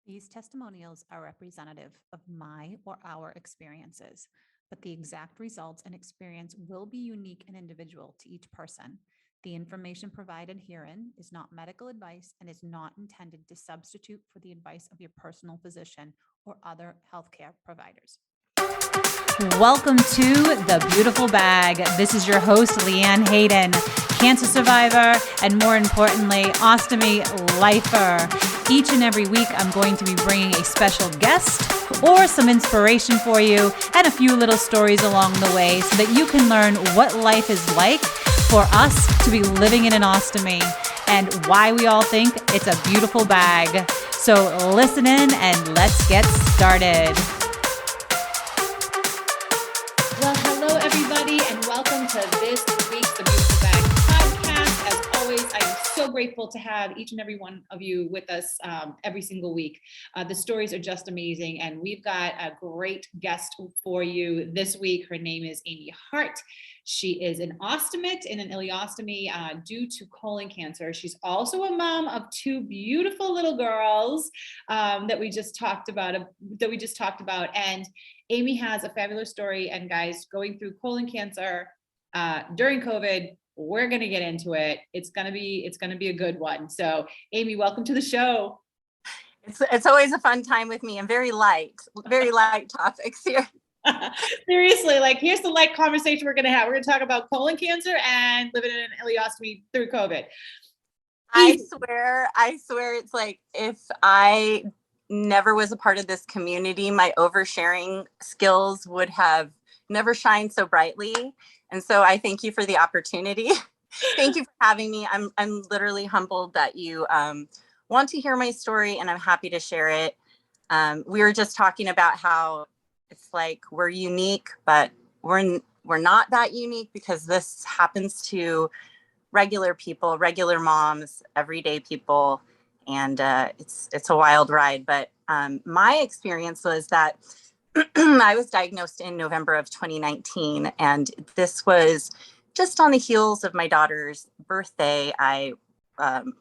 These testimonials are representative of my or our experiences, but the exact results and experience will be unique and individual to each person. The information provided herein is not medical advice and is not intended to substitute for the advice of your personal physician or other healthcare providers. Welcome to The Beautiful Bag. This is your host, LeeAnne Hayden, cancer survivor, and more importantly, ostomy lifer. Each and every week, I'm going to be bringing a special guest or some inspiration for you and a few little stories along the way so that you can learn what life is like for us to be living in an ostomy and why we all think it's a beautiful bag. So listen in and let's get started. Well, hello everybody and welcome to this week's The Beautiful Bag podcast. As always, I am so grateful to have each and every one of you with us every single week. The stories are just amazing and we've got a great guest for you this week. Her name is Amy Hart. She is an ostomate in an ileostomy due to colon cancer. She's also a mom of two beautiful little girls that we just talked about. And Amy has a fabulous story. And guys, going through colon cancer during COVID, we're gonna get into it. It's gonna be a good one. So, Amy, welcome to the show. It's always a fun time with me and very light topics here. Seriously, like here's the light conversation we're gonna have. We're gonna talk about colon cancer and living in an ileostomy through COVID. I swear it's like if I never was a part of this community, my oversharing skills would have never shined so brightly. And so I thank you for the opportunity. Thank you for having me. I'm literally humbled that you want to hear my story and I'm happy to share it. We were just talking about how it's like we're unique, but we're not that unique because this happens to regular people, regular moms, everyday people, and it's a wild ride. But my experience was that I was diagnosed in November of 2019, and this was just on the heels of my daughter's birthday. I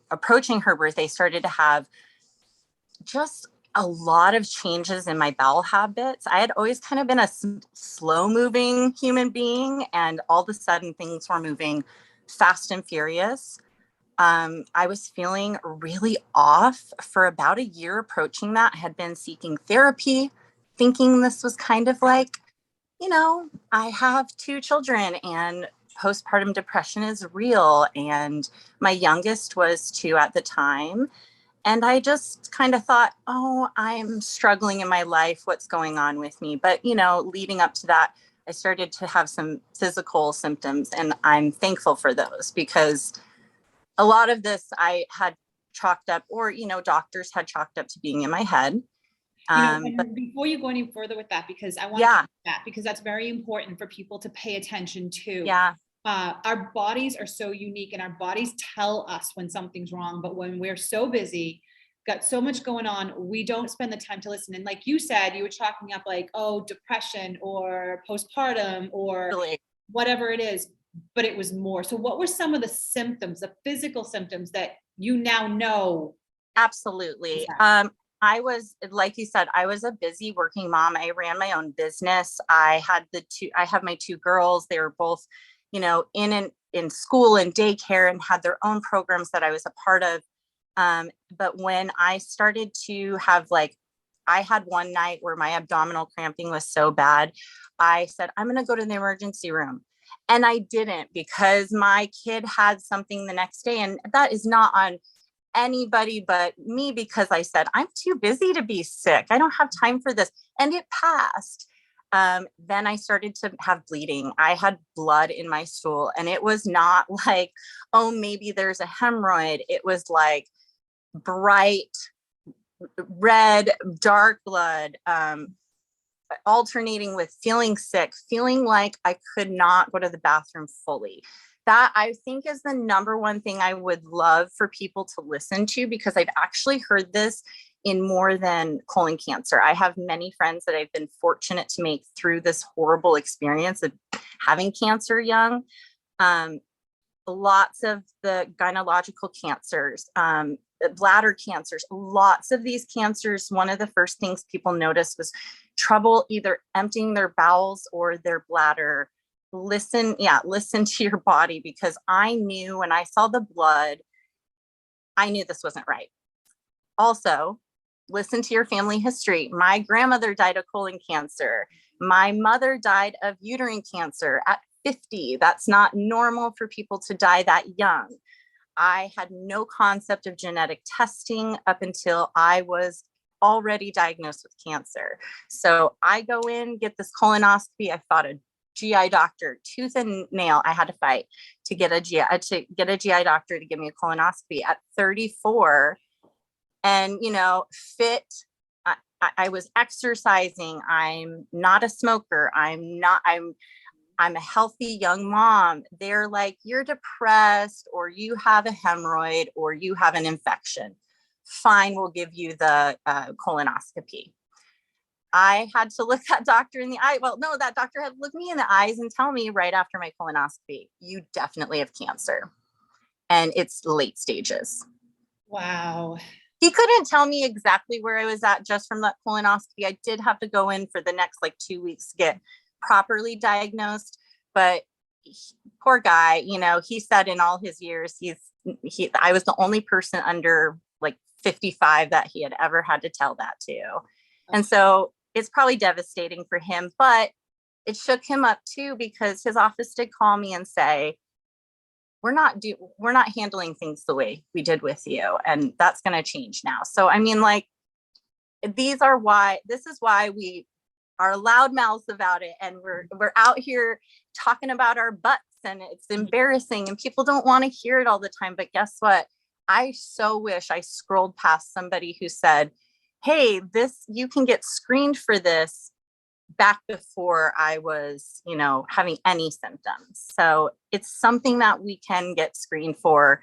approaching her birthday started to have just a lot of changes in my bowel habits. I had always kind of been a slow moving human being, and all of a sudden things were moving fast and furious. I was feeling really off for about a year approaching that. I had been seeking therapy, thinking this was kind of like, I have two children and postpartum depression is real. And my youngest was 2 at the time. And I just kind of thought, oh, I'm struggling in my life. What's going on with me? But, leading up to that, I started to have some physical symptoms. And I'm thankful for those because a lot of this I had chalked up or, doctors had chalked up to being in my head. But before you go any further with that, because I want to do that because that's very important for people to pay attention to. Yeah. Our bodies are so unique and our bodies tell us when something's wrong. But when we're so busy, got so much going on, we don't spend the time to listen. And like you said, you were chalking up like, oh, depression or postpartum or whatever it is, but it was more. So what were some of the symptoms, the physical symptoms that you now know? Absolutely. I was, like you said, I was a busy working mom. I ran my own business. I have my two girls. They were both in school and daycare and had their own programs that I was a part of. But when I started to have I had one night where my abdominal cramping was so bad, I said, I'm going to go to the emergency room. And I didn't because my kid had something the next day. And that is not on anybody but me because I said, I'm too busy to be sick. I don't have time for this. And it passed. Then I started to have bleeding. I had blood in my stool and it was not like, oh, maybe there's a hemorrhoid. It was like bright red, dark blood, alternating with feeling sick, feeling like I could not go to the bathroom fully. That I think is the number one thing I would love for people to listen to because I've actually heard this in more than colon cancer. I have many friends that I've been fortunate to make through this horrible experience of having cancer young. Lots of the gynecological cancers, bladder cancers, lots of these cancers. One of the first things people noticed was trouble either emptying their bowels or their bladder. Listen to your body, because I knew when I saw the blood, I knew this wasn't right. Also, listen to your family history. My grandmother died of colon cancer. My mother died of uterine cancer at 50. That's not normal for people to die that young. I had no concept of genetic testing up until I was already diagnosed with cancer. So I go in, get this colonoscopy. I fought a GI doctor tooth and nail. I had to fight to get a GI doctor to give me a colonoscopy at 34. And, fit. I was exercising. I'm not a smoker. I'm a healthy young mom. They're like, you're depressed, or you have a hemorrhoid, or you have an infection. Fine, we'll give you the colonoscopy. I had to look that doctor in the eye. Well, no, that doctor had to look me in the eyes and tell me right after my colonoscopy, you definitely have cancer. And it's late stages. Wow. He couldn't tell me exactly where I was at just from that colonoscopy. I did have to go in for the next 2 weeks to get properly diagnosed, but poor guy, he said in all his years, I was the only person under 55 that he had ever had to tell that to. And so it's probably devastating for him, but it shook him up too, because his office did call me and say, we're not handling things the way we did with you. And that's going to change now. So, I mean, this is why we are loud mouths about it. And we're out here talking about our butts, and it's embarrassing and people don't want to hear it all the time. But guess what? I so wish I scrolled past somebody who said, hey, you can get screened for this back before I was, having any symptoms. So it's something that we can get screened for.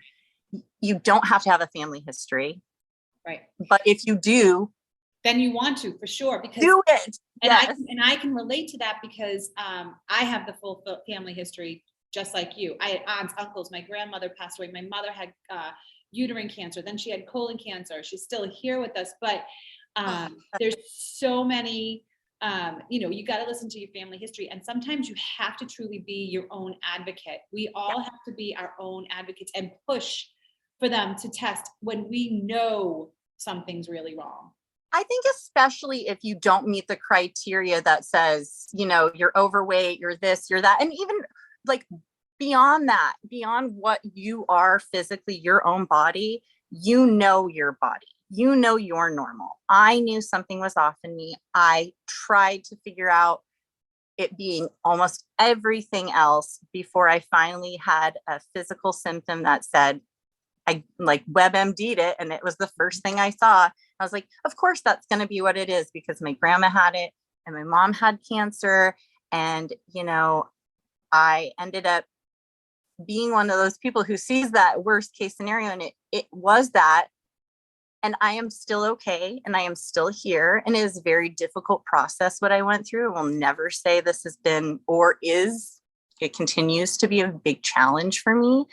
You don't have to have a family history. Right. But if you do, then you want to, for sure, because do it. And, yes. I can relate to that because I have the full family history, just like you. I had aunts, uncles. My grandmother passed away. My mother had uterine cancer. Then she had colon cancer. She's still here with us. But there's so many, you got to listen to your family history. And sometimes you have to truly be your own advocate. We all have to be our own advocates and push for them to test when we know something's really wrong. I think especially if you don't meet the criteria that says, you're overweight, you're this, you're that. And even beyond that, beyond what you are physically, your own body, your body, you're normal. I knew something was off in me. I tried to figure out it being almost everything else before I finally had a physical symptom that said, I WebMD'd it, and it was the first thing I saw. I was like, of course that's going to be what it is, because my grandma had it and my mom had cancer. And, I ended up being one of those people who sees that worst case scenario. And it was that. And I am still okay. And I am still here. And it is a very difficult process what I went through. I will never say this has been it continues to be a big challenge for me.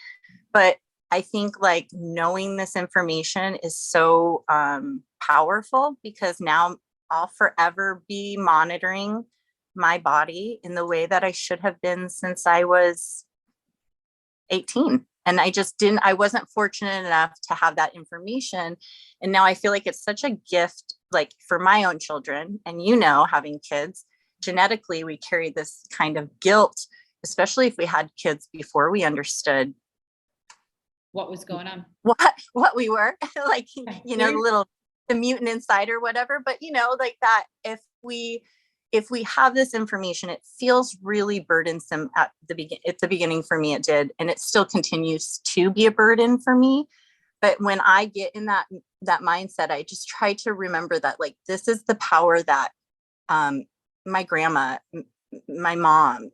But I think knowing this information is so powerful, because now I'll forever be monitoring my body in the way that I should have been since I was 18. And I wasn't fortunate enough to have that information. And now I feel like it's such a gift, for my own children. And having kids, genetically, we carry this kind of guilt, especially if we had kids before we understood what was going on, what we were the mutant inside or whatever. But that if we have this information, it feels really burdensome at the beginning for me. It did, and it still continues to be a burden for me. But when I get in that mindset, I just try to remember that this is the power that my grandma, my mom,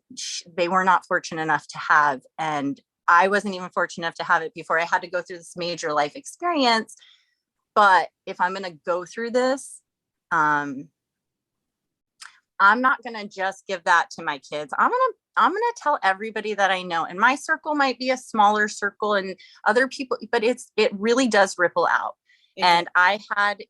they were not fortunate enough to have. And I wasn't even fortunate enough to have it before I had to go through this major life experience. But if I'm going to go through this, I'm not going to just give that to my kids. I'm going to I'm going to tell everybody that I know, and my circle might be a smaller circle and other people, but it really does ripple out. And I had,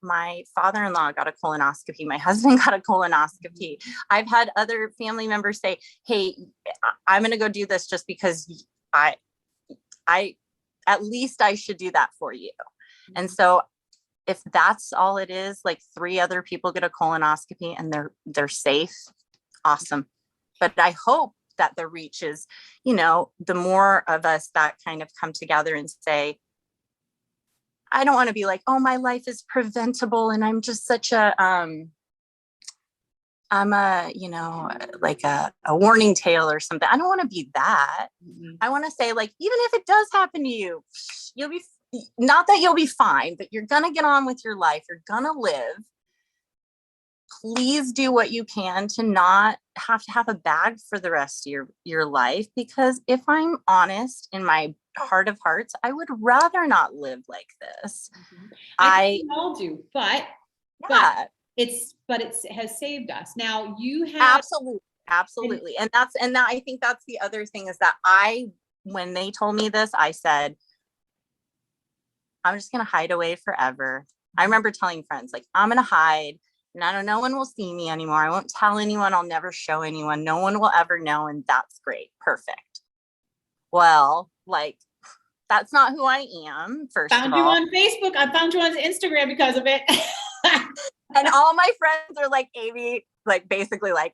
my father-in-law got a colonoscopy. My husband got a colonoscopy. I've had other family members say, hey, I'm going to go do this just because I, at least I should do that for you. And so if that's all it is, like 3 other people get a colonoscopy and they're safe, awesome. But I hope that the reach is, the more of us that kind of come together and say, I don't want to be like, oh, my life is preventable and I'm just such I'm a, like a warning tale or something. I don't want to be that. Mm-hmm. I want to say, like, even if it does happen to you, you'll be, not that you'll be fine, but you're going to get on with your life. You're going to live. Please do what you can to not have to have a bag for the rest of your life. Because if I'm honest, in my heart of hearts, I would rather not live like this. Mm-hmm. I think we all do, but it has saved us. Now you have absolutely. And I think that's the other thing is that when they told me this, I said, I'm just going to hide away forever. I remember telling friends, like, I'm going to hide. And I don't know, no one will see me anymore. I won't tell anyone. I'll never show anyone. No one will ever know. And that's great. Perfect. Well, like, that's not who I am. Found you on Facebook. I found you on Instagram because of it. And all my friends are like, Amy, like, basically like,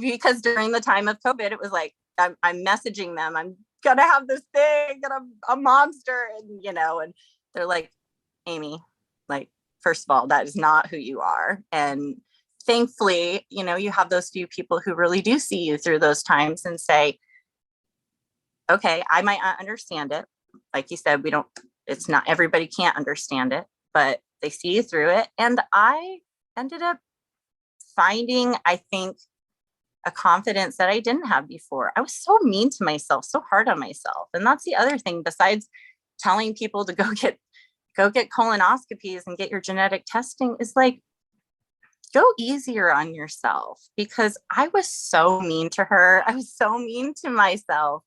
because during the time of COVID, it was like, I'm messaging them. I'm going to have this thing and I'm a monster. And, and they're like, Amy, like, first of all, that is not who you are. And thankfully, you have those few people who really do see you through those times and say, okay, I might not understand it. Like you said, it's not, everybody can't understand it, but they see you through it. And I ended up finding, I think, a confidence that I didn't have before. I was so mean to myself, so hard on myself. And that's the other thing, besides telling people to go get colonoscopies and get your genetic testing, is like, go easier on yourself, because I was so mean to her. I was so mean to myself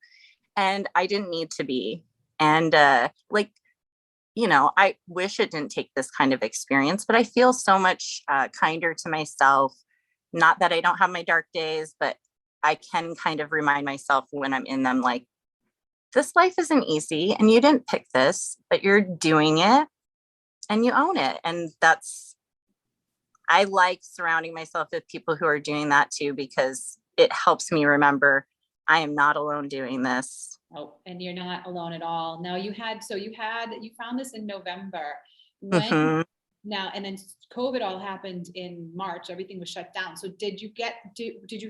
and I didn't need to be. And I wish it didn't take this kind of experience, but I feel so much kinder to myself. Not that I don't have my dark days, but I can kind of remind myself when I'm in them, like, this life isn't easy and you didn't pick this, but you're doing it and you own it. And I like surrounding myself with people who are doing that too, because it helps me remember I am not alone doing this. Oh, and you're not alone at all. Now you found this in November. When now, and then COVID all happened in March, everything was shut down. So did you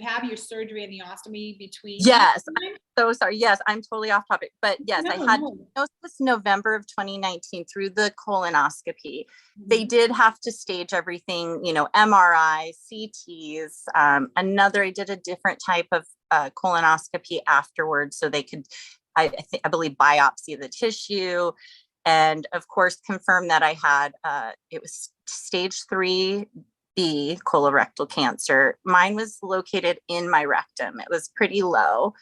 have your surgery and the ostomy between? Yes. I'm so sorry. Yes, I'm totally off topic, but yes, I had diagnosis November of 2019 through the colonoscopy. They did have to stage everything, MRI, CTs, I did a different type of colonoscopy afterwards, so they could, I believe, biopsy the tissue. And of course, confirm that I had, it was stage 3B colorectal cancer. Mine was located in my rectum. It was pretty low.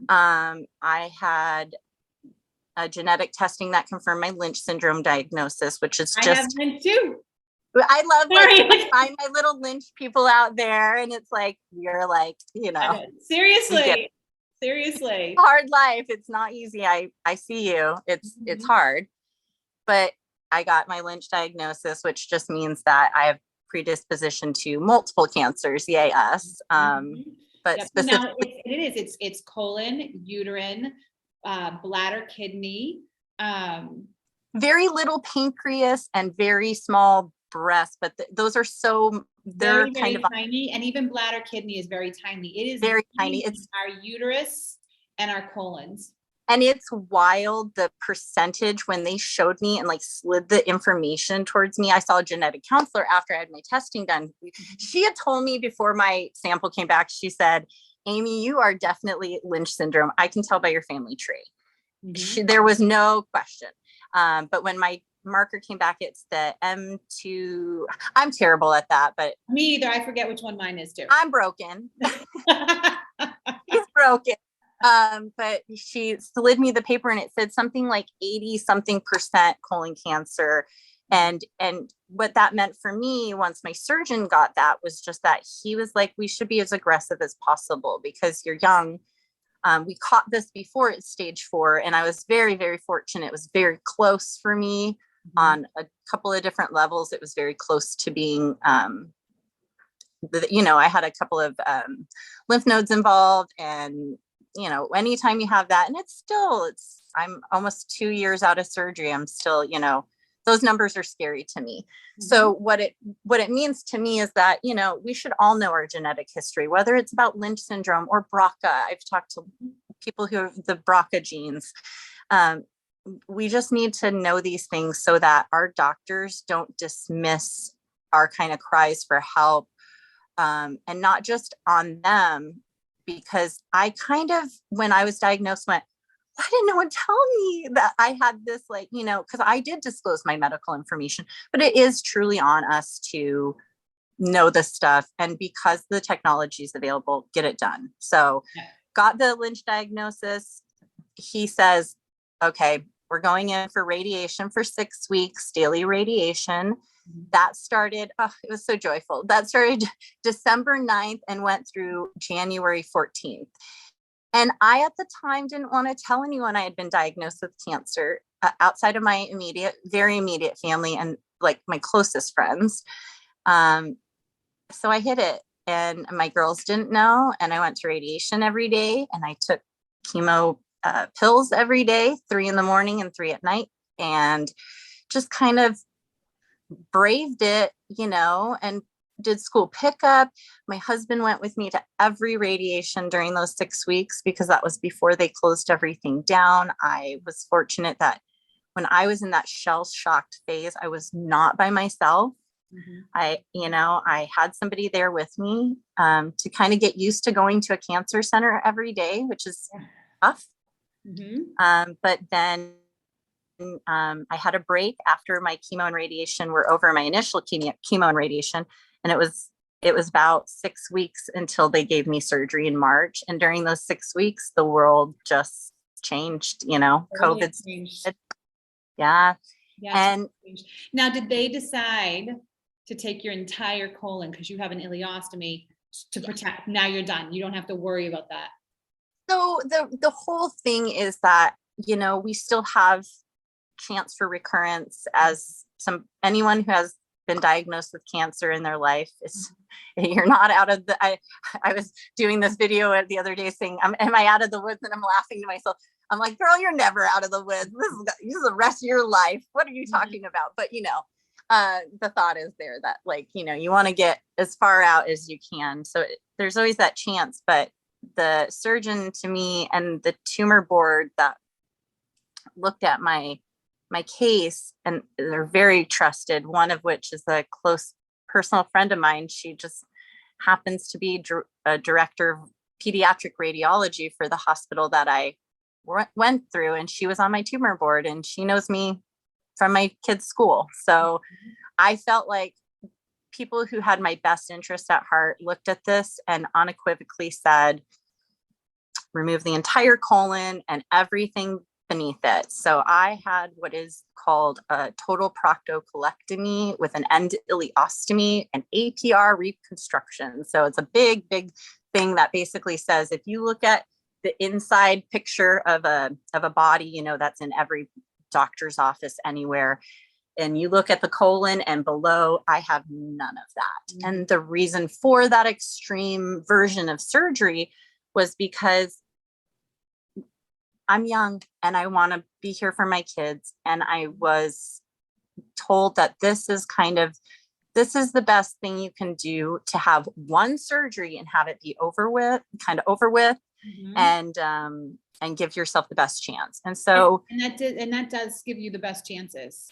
I had a genetic testing that confirmed my Lynch Syndrome Diagnosis, which is just— I have Lynch too. I love to find my little Lynch people out there. And it's like, you're like, seriously. Hard life. It's not easy. I see you. It's hard. But I got my Lynch diagnosis, which just means that I have predisposition to multiple cancers. Yay, us. But specifically, it's colon, uterine, bladder, kidney, very little pancreas and very small breast. But those are they're very, kind of tiny, and even bladder, kidney is very tiny. It is very tiny. It's our uterus and our colons. And it's wild, the percentage when they showed me and like slid the information towards me. I saw a genetic counselor after I had my testing done. She had told me before my sample came back, she said, Amy, you are definitely Lynch syndrome. I can tell by your family tree. There was no question. But when my marker came back, it's the M2. I'm terrible at that, but me either. I forget which one mine is too. I'm broken. He's broke it. But she slid me the paper and it said something like 80-something% colon cancer. And what that meant for me, once my surgeon got that, was just that he was like, we should be as aggressive as possible because you're young. We caught this before it's stage 4. And I was very, very fortunate. It was very close for me on a couple of different levels. It was very close to being, I had a couple of lymph nodes involved, and anytime you have that, and I'm almost 2 years out of surgery. I'm still, those numbers are scary to me. So what it means to me is that, we should all know our genetic history, whether it's about Lynch syndrome or BRCA. I've talked to people who have the BRCA genes. We just need to know these things so that our doctors don't dismiss our kind of cries for help, and not just on them. Because I kind of, when I was diagnosed, went, why didn't no one tell me that I had this, because I did disclose my medical information, but it is truly on us to know this stuff. And because the technology is available, get it done. So got the Lynch diagnosis. He says, okay, we're going in for radiation for 6 weeks, daily radiation. That started, it was so joyful. That started December 9th and went through January 14th. And I, at the time, didn't want to tell anyone I had been diagnosed with cancer outside of my very immediate family and like my closest friends. So I hid it, and my girls didn't know. And I went to radiation every day, and I took chemo pills every day, 3 in the morning and 3 at night, and just kind of braved it, and did school pickup. My husband went with me to every radiation during those 6 weeks because that was before they closed everything down. I was fortunate that when I was in that shell-shocked phase, I was not by myself. I had somebody there with me to kind of get used to going to a cancer center every day, which is tough. But then I had a break after my chemo and radiation were over, my initial chemo and radiation. And it was about 6 weeks until they gave me surgery in March. And during those 6 weeks, the world just changed, COVID. Yeah. And now, did they decide to take your entire colon because you have an ileostomy to protect? Now you're done. You don't have to worry about that. So the whole thing is that, we still have chance for recurrence, as anyone who has been diagnosed with cancer in their life is, you're not out of the, I was doing this video the other day saying, am I out of the woods? And I'm laughing to myself. I'm like, girl, you're never out of the woods. This is the rest of your life. What are you talking about? But, the thought is there that you want to get as far out as you can. So there's always that chance. But the surgeon to me and the tumor board that looked at my case, and they're very trusted, one of which is a close personal friend of mine. She just happens to be a director of pediatric radiology for the hospital that I went through. And she was on my tumor board, and she knows me from my kids' school. So I felt like people who had my best interest at heart looked at this and unequivocally said, remove the entire colon and everything beneath it. So I had what is called a total proctocolectomy with an end ileostomy and ATR reconstruction. So it's a big, big thing that basically says, if you look at the inside picture of a body, that's in every doctor's office anywhere, and you look at the colon and below, I have none of that. And the reason for that extreme version of surgery was because I'm young and I want to be here for my kids. And I was told that this is the best thing you can do, to have one surgery and have it be over with, and give yourself the best chance. And so, and that does give you the best chances.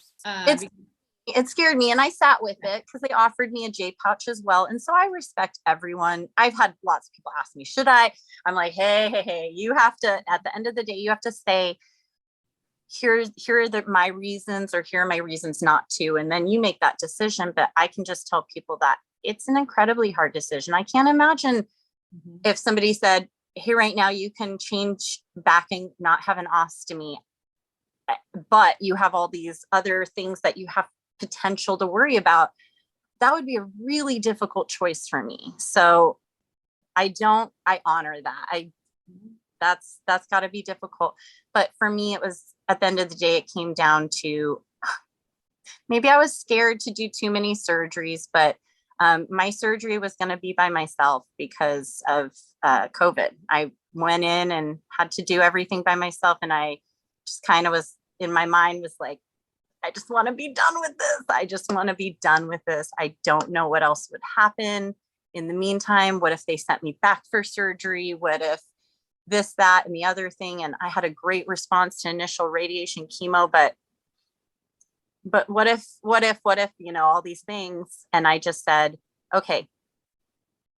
It scared me, and I sat with it because they offered me a J pouch as well. And so I respect everyone. I've had lots of people ask me, should I? I'm like, hey, you have to, at the end of the day, you have to say, here are my reasons, or here are my reasons not to. And then you make that decision. But I can just tell people that it's an incredibly hard decision. I can't imagine if somebody said, here right now, you can change back and not have an ostomy, but you have all these other things that you have potential to worry about. That would be a really difficult choice for me. So I honor that. That's got to be difficult. But for me, it was, at the end of the day, it came down to, maybe I was scared to do too many surgeries, but my surgery was going to be by myself because of COVID. I went in and had to do everything by myself. And I just kind of was, in my mind, was like, I just want to be done with this. I just want to be done with this. I don't know what else would happen in the meantime. What if they sent me back for surgery? What if this, that, and the other thing? And I had a great response to initial radiation chemo, but what if, all these things. And I just said, okay,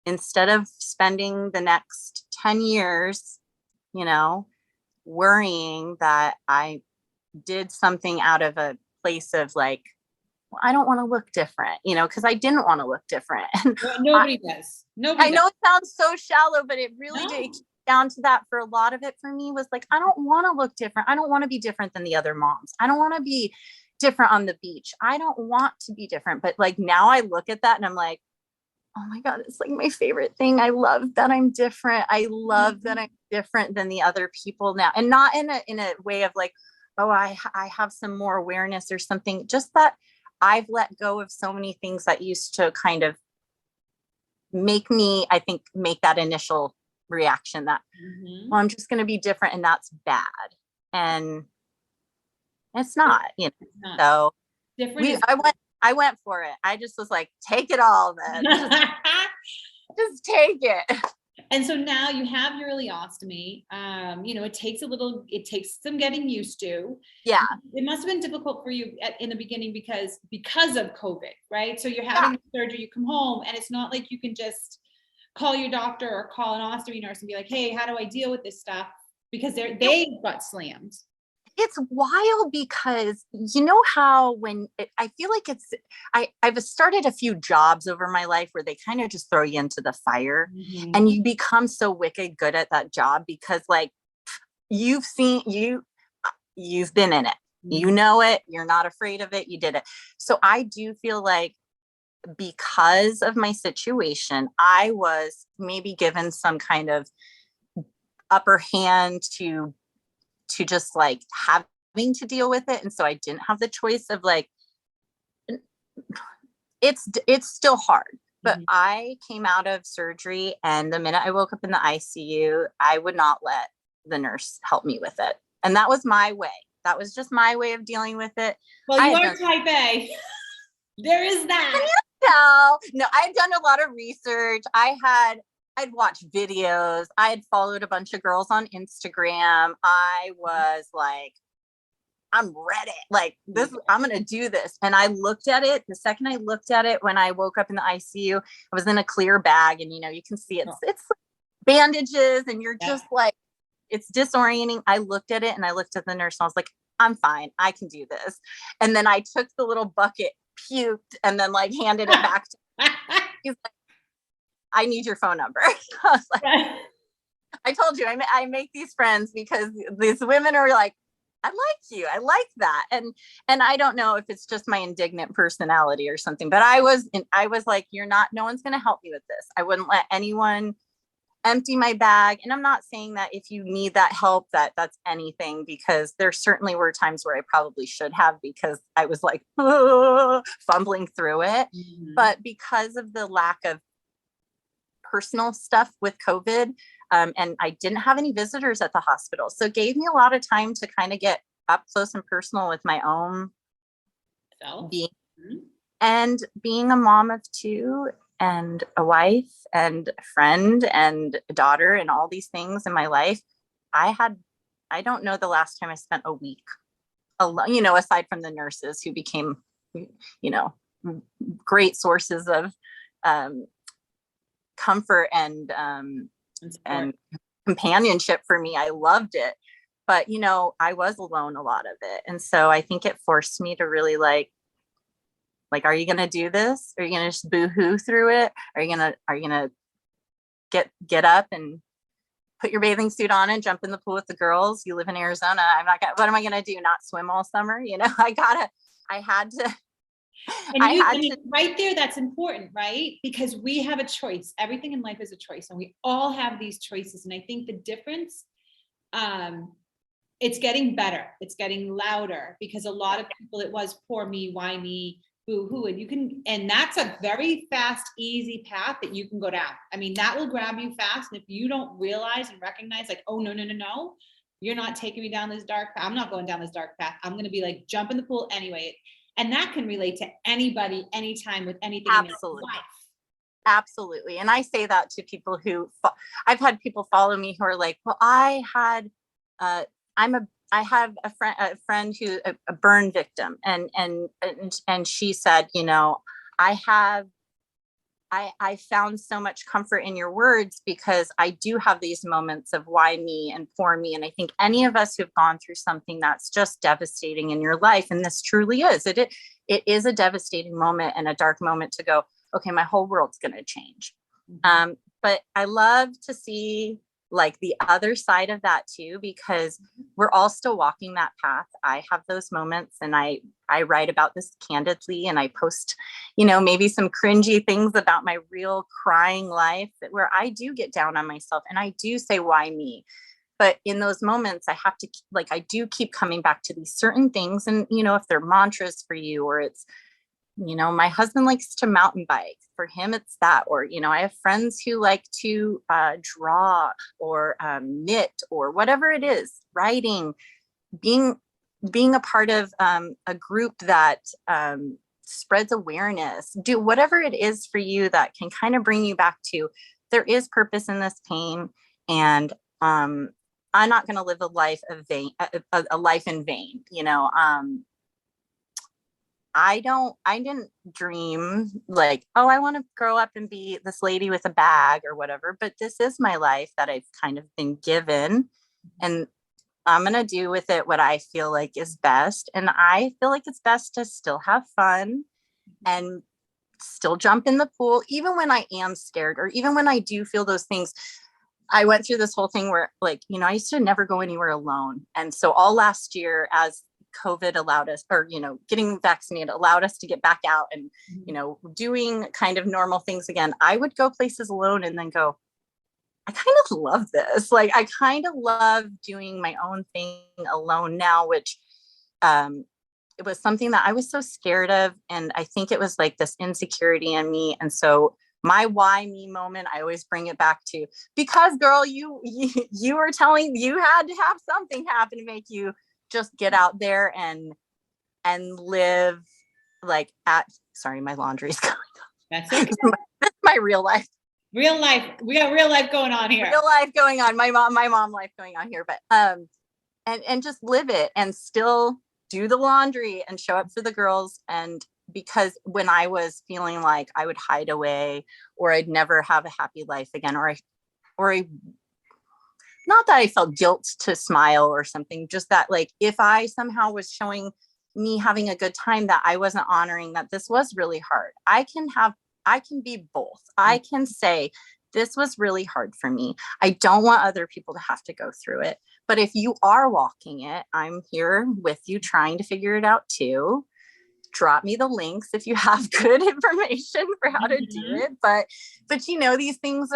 instead of spending the next 10 years, worrying that I did something out of a place of like, well, I don't want to look different, because I didn't want to look different. Well, nobody does. Nobody I know does. it sounds so shallow, but it really No. did down to that. For a lot of it for me was like, I don't want to look different. I don't want to be different than the other moms. I don't want to be different on the beach. I don't want to be different. But like now I look at that and I'm like, oh my God, it's like my favorite thing. I love that I'm different. I love that I'm different than the other people now. And not in a way of like, oh, I have some more awareness or something. Just that I've let go of so many things that used to kind of make me, I think, make that initial reaction that, well, I'm just going to be different and that's bad. And it's not, It's not. so Different. I went for it. I just was like, take it all then. Just take it. And so now you have your ileostomy. It takes some getting used to. Yeah. It must have been difficult for you in the beginning because of COVID, right? So you're having the surgery, you come home, and it's not like you can just call your doctor or call an ostomy nurse and be like, hey, how do I deal with this stuff? Because they got slammed. It's wild because how I feel like I've started a few jobs over my life where they kind of just throw you into the fire and you become so wicked good at that job because like you've been in it, you know it, you're not afraid of it, you did it. So I do feel like because of my situation, I was maybe given some kind of upper hand to just like having to deal with it. And so I didn't have the choice of like, it's still hard, but I came out of surgery and the minute I woke up in the ICU, I would not let the nurse help me with it. And that was my way. That was just my way of dealing with it. Well, you are type A. There is that. No, I had done a lot of research. I'd watched videos. I had followed a bunch of girls on Instagram. I was like, I'm ready. Like this, I'm going to do this. And I looked at it. The second I looked at it, when I woke up in the ICU, I was in a clear bag and, you can see it's bandages and you're just like, it's disorienting. I looked at it and I looked at the nurse and I was like, I'm fine. I can do this. And then I took the little bucket, puked, and then like handed it back to he's like, I need your phone number. I was like, I told you, I make these friends because these women are like, I like you. I like that. And I don't know if it's just my indignant personality or something, but I was like, no one's going to help me with this. I wouldn't let anyone empty my bag. And I'm not saying that if you need that help, that's anything, because there certainly were times where I probably should have, because I was like, fumbling through it. But because of the lack of personal stuff with COVID, and I didn't have any visitors at the hospital. So it gave me a lot of time to kind of get up close and personal with my own being and being a mom of two and a wife and a friend and a daughter and all these things in my life. I don't know the last time I spent a week alone, aside from the nurses who became, great sources of comfort and companionship for me. I loved it, but I was alone a lot of it. And so I think it forced me to really like, are you going to do this? Are you going to just boohoo through it? Are you going to get up and put your bathing suit on and jump in the pool with the girls. You live in Arizona. What am I going to do? Not swim all summer? You know, I had to. And right there, that's important, right? Because we have a choice. Everything in life is a choice, and we all have these choices. And I think the difference, it's getting better. It's getting louder, because a lot of people, it was poor me, why me, boo-hoo. And that's a very fast, easy path that you can go down. I mean, that will grab you fast. And if you don't realize and recognize, like, oh, no, you're not taking me down this dark path. I'm not going down this dark path. I'm going to be like, jump in the pool anyway. And that can relate to anybody, anytime, with anything in their life. Absolutely. And I say that to people I've had people follow me who are like, well, I have a friend who a burn victim. And she said, you know, I found so much comfort in your words, because I do have these moments of why me and for me. And I think any of us who've gone through something that's just devastating in your life, and this truly is, it is a devastating moment and a dark moment to go, okay, my whole world's going to change. But I love to see like the other side of that too, because we're all still walking that path. I have those moments, and I write about this candidly, and I post, you know, maybe some cringy things about my real crying life, where I do get down on myself and I do say, why me? But in those moments, I have to, like, I do keep coming back to these certain things. And, you know, if they're mantras for you, or it's, you know, my husband likes to mountain bike. For him, it's that. Or, you know, I have friends who like to draw or knit, or whatever it is, writing, being a part of a group that spreads awareness. Do whatever it is for you that can kind of bring you back to, there is purpose in this pain. And I'm not going to live a life in vain, you know. I didn't dream like, oh, I want to grow up and be this lady with a bag or whatever, but this is my life that I've kind of been given, and I'm going to do with it what I feel like is best. And I feel like it's best to still have fun and still jump in the pool, even when I am scared, or even when I do feel those things. I went through this whole thing where, like, you know, I used to never go anywhere alone. And so all last year, as COVID allowed us, or, you know, getting vaccinated allowed us to get back out and, you know, doing kind of normal things again, I would go places alone and then go, I kind of love this. Like, I kind of love doing my own thing alone now, which it was something that I was so scared of. And I think it was like this insecurity in me. And so my why me moment, I always bring it back to, because girl, you were telling, you had to have something happen to make you just get out there and live like sorry, my laundry's going on. That's okay. That's my real life. Real life. We got real life going on here. Real life going on. My mom life going on here. But and just live it and still do the laundry and show up for the girls. And because when I was feeling like I would hide away, or I'd never have a happy life again, or I not that I felt guilt to smile or something, just that, like, if I somehow was showing me having a good time, that I wasn't honoring that this was really hard. I can be both. I can say, this was really hard for me. I don't want other people to have to go through it. But if you are walking it, I'm here with you trying to figure it out too. Drop me the links if you have good information for how to do it. But you know, these things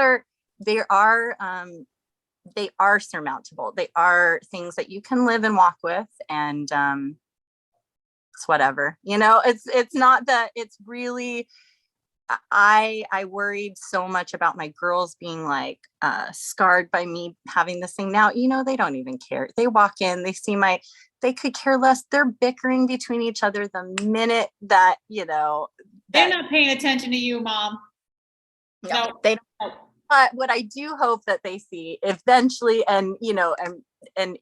they are surmountable. They are things that you can live and walk with, and it's whatever, you know. It's not that it's really, I worried so much about my girls being like scarred by me having this thing. Now, you know, they don't even care. They walk in, they see they could care less. They're bickering between each other the minute that, you know, they're not paying attention to you, Mom. No, they don't. But what I do hope that they see eventually, and, you know, and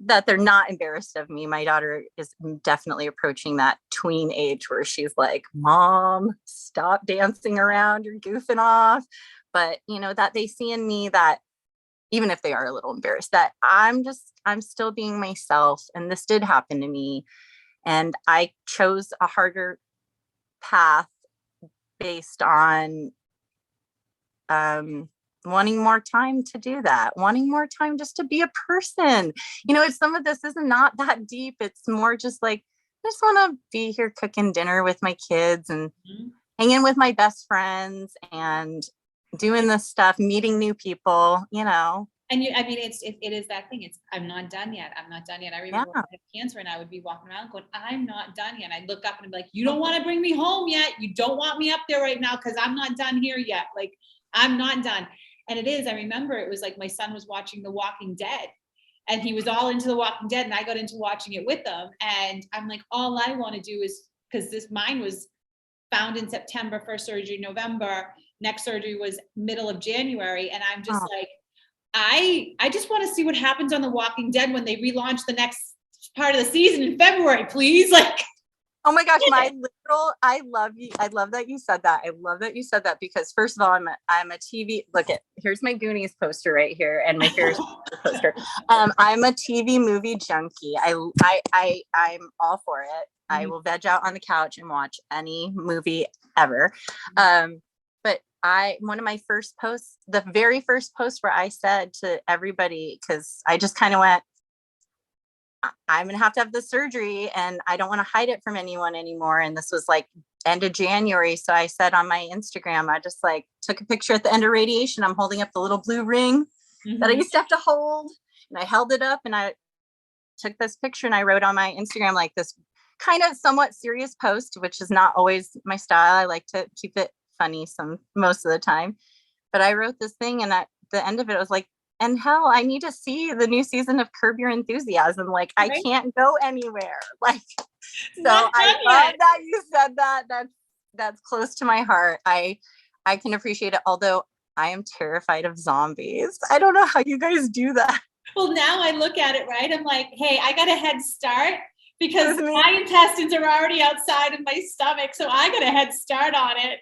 that they're not embarrassed of me. My daughter is definitely approaching that tween age where she's like, Mom, stop dancing around, you're goofing off. But, you know, that they see in me that, even if they are a little embarrassed, that I'm still being myself. And this did happen to me. And I chose a harder path based on wanting more time to do that, wanting more time just to be a person. It's some of this isn't not that deep. It's more just like, I just want to be here cooking dinner with my kids and hanging with my best friends and doing this stuff, meeting new people, And it is that thing. I'm not done yet. I'm not done yet. I remember when I had cancer and I would be walking around going, I'm not done yet. I'd look up and I'd be like, you don't want to bring me home yet. You don't want me up there right now because I'm not done here yet. Like, I'm not done. And it is, I remember it was like my son was watching The Walking Dead and he was all into The Walking Dead and I got into watching it with them. And I'm like, all I want to do is, because mine was found in September, first surgery, November, next surgery was middle of January. And I'm just like, I just want to see what happens on The Walking Dead when they relaunch the next part of the season in February, please. Like, oh my gosh, I love you. I love that you said that. I love that you said that because first of all, I'm a TV. Here's my Goonies poster right here and my Ferris poster. I'm a TV movie junkie. I'm all for it. I will veg out on the couch and watch any movie ever. But one of my first posts, the very first post where I said to everybody, because I just kind of went, I'm going to have the surgery and I don't want to hide it from anyone anymore. And this was like end of January. So I said on my Instagram, I just like took a picture at the end of radiation. I'm holding up the little blue ring that I used to have to hold. And I held it up and I took this picture and I wrote on my Instagram, like this kind of somewhat serious post, which is not always my style. I like to keep it funny most of the time. But I wrote this thing and at the end of it, I was like, and hell, I need to see the new season of Curb Your Enthusiasm. Like, I can't go anywhere. Like, so I love that you said that. That's close to my heart. I can appreciate it. Although I am terrified of zombies. I don't know how you guys do that. Well, now I look at it, right? I'm like, hey, I got a head start because my intestines are already outside of my stomach. So I got a head start on it.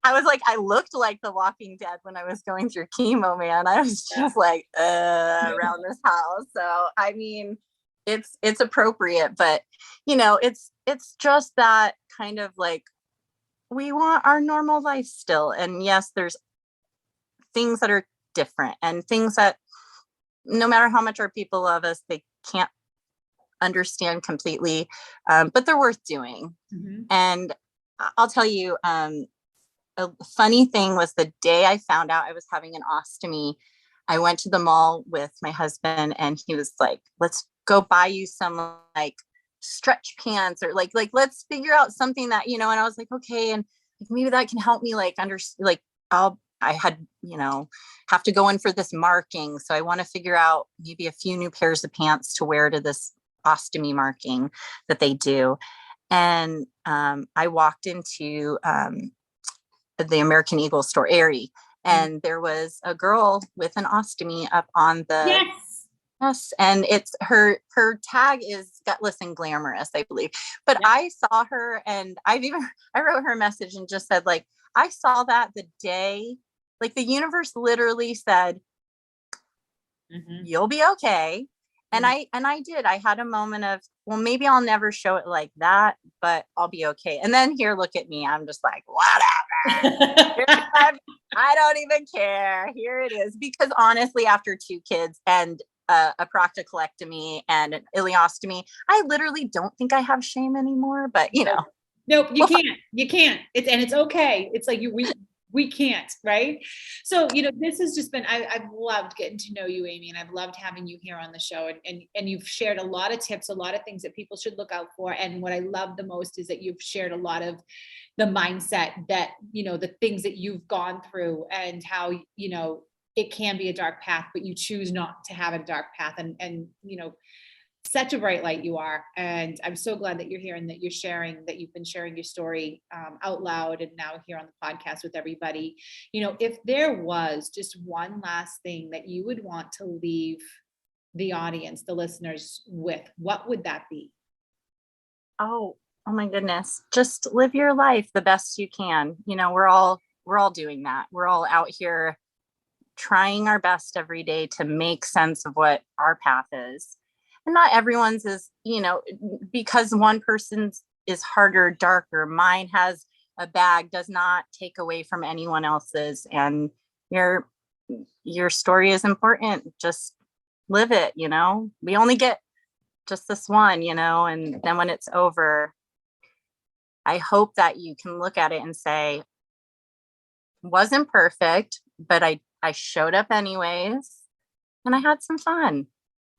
I was like, I looked like The Walking Dead when I was going through chemo, man. I was just like, around this house. So, I mean, it's appropriate, but it's just that kind of like, we want our normal life still. And yes, there's things that are different and things that no matter how much our people love us, they can't understand completely, but they're worth doing. And I'll tell you, a funny thing was the day I found out I was having an ostomy, I went to the mall with my husband and he was like, let's go buy you some like stretch pants or like, let's figure out something that, and I was like, okay. And maybe that can help me I had, have to go in for this marking. So I want to figure out maybe a few new pairs of pants to wear to this ostomy marking that they do. And I walked into the American Eagle store, Aerie, and there was a girl with an ostomy up on the yes, and it's her tag is gutless and glamorous, I believe. But I saw her and I wrote her a message and just said, like, I saw that the day, like the universe literally said, you'll be okay. And I did. I had a moment of, well, maybe I'll never show it like that, but I'll be okay. And then here, look at me. I'm just like, whatever. I don't even care. Here it is. Because honestly, after 2 kids and a proctocolectomy and an ileostomy, I literally don't think I have shame anymore. But nope, you can't. You can't. It's okay. It's like we can't, right? So, this has just been, I've loved getting to know you, Amy, and I've loved having you here on the show. And you've shared a lot of tips, a lot of things that people should look out for. And what I love the most is that you've shared a lot of the mindset that, the things that you've gone through and how, it can be a dark path, but you choose not to have a dark path. And such a bright light you are. And I'm so glad that you're here and that you've been sharing your story out loud and now here on the podcast with everybody. If there was just one last thing that you would want to leave the audience, the listeners with, what would that be? Oh my goodness. Just live your life the best you can. We're all doing that. We're all out here trying our best every day to make sense of what our path is. And not everyone's is, because one person's is harder, darker. Mine has a bag does not take away from anyone else's. And you're your story is important. Just live it, you know, we only get just this one, you know, and then when it's over, I hope that you can look at it and say, wasn't perfect, but I showed up anyways, and I had some fun.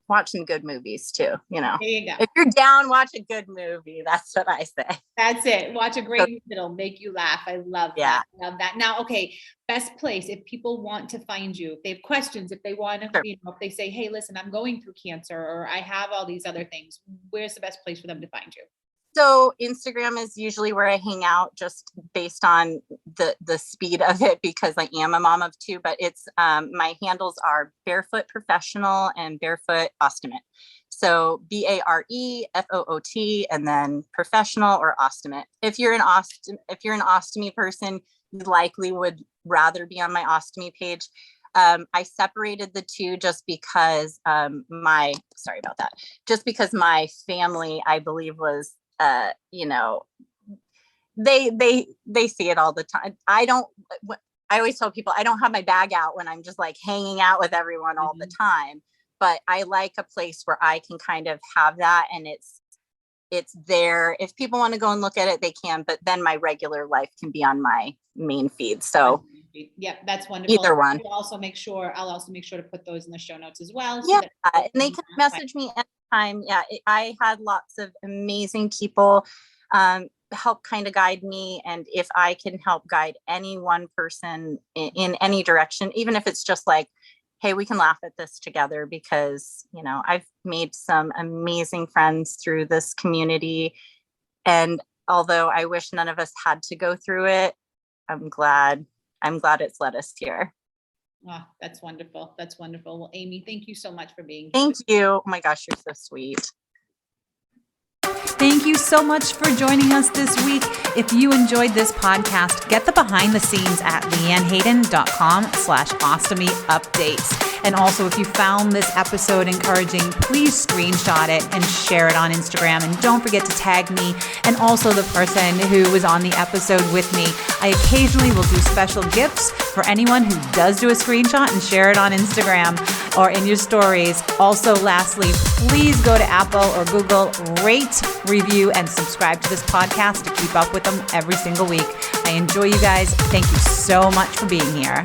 Watch some good movies too, you know. There you go. If you're down, watch a good movie. That's what I say. That's it. Watch a great movie that'll make you laugh. I love that. Love that. Now, okay, best place if people want to find you, if they have questions, if they want to, Sure. you know, if they say, hey, listen, I'm going through cancer or I have all these other things, where's the best place for them to find you? So Instagram is usually where I hang out, just based on the speed of it, because I am a mom of two, but it's my handles are Barefoot Professional and Barefoot Ostomy. So BAREFOOT and then professional or ostomy. If you're an ostomy person, you likely would rather be on my ostomy page. I separated the two just because just because my family, I believe, was you know, they see it all the time. I always tell people I don't have my bag out when I'm just like hanging out with everyone all the time, but I like a place where I can kind of have that, and it's there. If people want to go and look at it, they can, but then my regular life can be on my main feed. So yeah, that's wonderful. Either one. I'll also make sure to put those in the show notes as well. Yeah, and they can message me anytime. Yeah, I had lots of amazing people help kind of guide me. And if I can help guide any one person in any direction, even if it's just like, hey, we can laugh at this together, because, you know, I've made some amazing friends through this community. And although I wish none of us had to go through it, I'm glad it's led us here. Oh, that's wonderful. That's wonderful. Well, Amy, thank you so much for being here. Thank you. Oh my gosh, you're so sweet. Thank you so much for joining us this week. If you enjoyed this podcast, get the behind the scenes at LeeAnneHayden.com/ostomy updates. And also, if you found this episode encouraging, please screenshot it and share it on Instagram. And don't forget to tag me and also the person who was on the episode with me. I occasionally will do special gifts for anyone who does do a screenshot and share it on Instagram or in your stories. Also, lastly, please go to Apple or Google, rate, review, and subscribe to this podcast to keep up with them every single week. I enjoy you guys. Thank you so much for being here.